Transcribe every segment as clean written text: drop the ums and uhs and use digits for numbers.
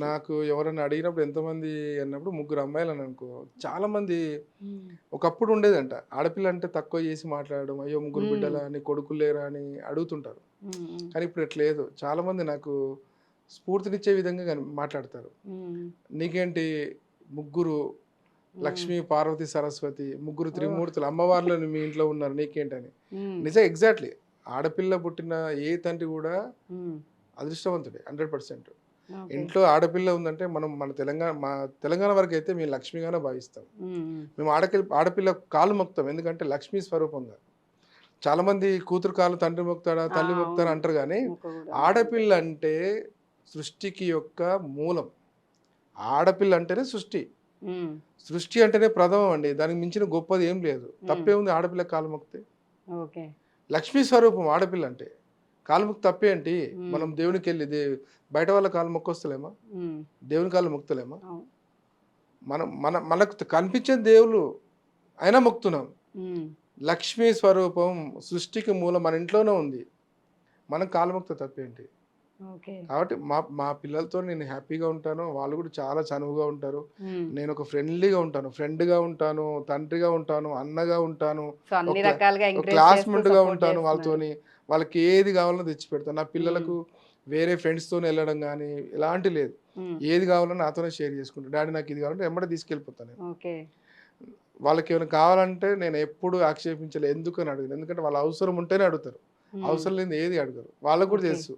నాకు ఎవరైనా అడిగినప్పుడు ఎంతమంది అన్నప్పుడు ముగ్గురు అమ్మాయిలు అని అనుకో, చాలా మంది ఒకప్పుడు ఉండేదంట ఆడపిల్ల అంటే తక్కువ చేసి మాట్లాడడం, అయ్యో ముగ్గురు బిడ్డలా అని, కొడుకులు లేరా అని అడుగుతుంటారు. కానీ ఇప్పుడు ఇట్లా లేదు. చాలా మంది నాకు స్ఫూర్తినిచ్చే విధంగా మాట్లాడతారు. నీకేంటి ముగ్గురు లక్ష్మి, పార్వతి, సరస్వతి, ముగ్గురు త్రిమూర్తులు అమ్మవార్లు మీ ఇంట్లో ఉన్నారు, నీకేంటని. నిజం, ఎగ్జాక్ట్లీ. ఆడపిల్ల పుట్టిన ఏ తండ్రి కూడా అదృష్టవంతుడే 100%. ఇంట్లో ఆడపిల్ల ఉందంటే మనం మా తెలంగాణ వరకు అయితే మేము లక్ష్మిగానే భావిస్తాం. మేము ఆడపిల్ల కాలు మొక్తాం, ఎందుకంటే లక్ష్మీ స్వరూపంగా. చాలా మంది కూతురు కాలు తండ్రి మొక్తాడా, తల్లి మొక్తాడా అంటారు, కానీ ఆడపిల్ల అంటే సృష్టికి యొక్క మూలం. ఆడపిల్ల అంటేనే సృష్టి, సృష్టి అంటేనే ప్రథమం అండి. దానికి మించిన గొప్పది ఏం లేదు. తప్పే ఉంది ఆడపిల్ల కాలు మొక్తే? లక్ష్మీ స్వరూపం ఆడపిల్ల అంటే. కాలు మొక్కు తప్పే ఏంటి? మనం దేవునికి వెళ్ళి బయట వాళ్ళ కాలు మొక్కొస్తలేమా? దేవుని కాళ్ళు మొక్తలేమా? మనకు కనిపించే దేవుళ్ళు అయినా మొక్తున్నాం. లక్ష్మీ స్వరూపం, సృష్టికి మూలం మన ఇంట్లోనే ఉంది. మనం కాలు మొక్త తప్పేంటి? కాబట్టి మా పిల్లలతో నేను హ్యాపీగా ఉంటాను. వాళ్ళు కూడా చాలా చనువుగా ఉంటారు. నేను ఒక ఫ్రెండ్లీగా ఉంటాను, ఫ్రెండ్గా ఉంటాను, తండ్రిగా ఉంటాను, అన్నగా ఉంటాను, క్లాస్మేట్గా ఉంటాను. వాళ్ళతోని వాళ్ళకి ఏది కావాలన్నా తెచ్చి పెడతాను. నా పిల్లలకు వేరే ఫ్రెండ్స్తో వెళ్ళడం కానీ ఎలాంటి లేదు. ఏది కావాలన్నా నాతోనే షేర్ చేసుకుంటాను. డాడీ నాకు ఇది కావాలంటే వెంబడే తీసుకెళ్ళిపోతాను. వాళ్ళకి ఏమైనా కావాలంటే నేను ఎప్పుడు ఆక్షేపించలేదు, ఎందుకని అడుగుతాను. ఎందుకంటే వాళ్ళ అవసరం ఉంటేనే అడుగుతారు, అవసరం లేని ఏది అడగరు. వాళ్ళకు కూడా తెలుసు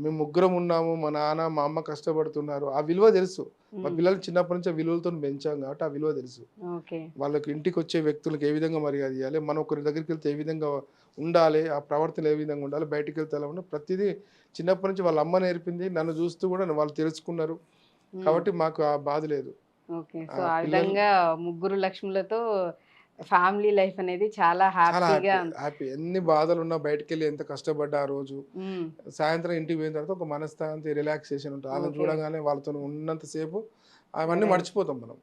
మేము ముగ్గురం ఉన్నాము, మా నాన్న మా అమ్మ కష్టపడుతున్నారు, ఆ విలువ తెలుసు. మా పిల్లలు చిన్నప్పటి నుంచి ఆ విలువలతో పెంచాం కాబట్టి ఆ విలువ తెలుసు. వాళ్ళకి ఇంటికి వచ్చే వ్యక్తులకు ఏ విధంగా మర్యాద ఇవ్వాలి, మనం ఒకరి దగ్గరికి వెళ్తే ఏ విధంగా ఉండాలి, ఆ ప్రవర్తన ఏ విధంగా ఉండాలి, బయటికి వెళ్తే ఎలా ఉండాలి, ప్రతిదీ చిన్నప్పటి నుంచి వాళ్ళ అమ్మ నేర్పింది. నన్ను చూస్తూ కూడా వాళ్ళు తెలుసుకున్నారు. కాబట్టి మాకు ఆ బాధ లేదు. ముగ్గురు లక్ష్ములతో ఫ్యామిలీ లైఫ్ అనేది చాలా హ్యాపీ. ఎన్ని బాధలున్నా బయటకు వెళ్ళి ఎంత కష్టపడ్డా ఆ రోజు సాయంత్రం ఇంటికి పోయిన తర్వాత ఒక మనశ్శాంతి, రిలాక్సేషన్ ఉంటుంది. వాళ్ళని చూడగానే వాళ్ళతో ఉన్నంతసేపు అవన్నీ మర్చిపోతాం మనం.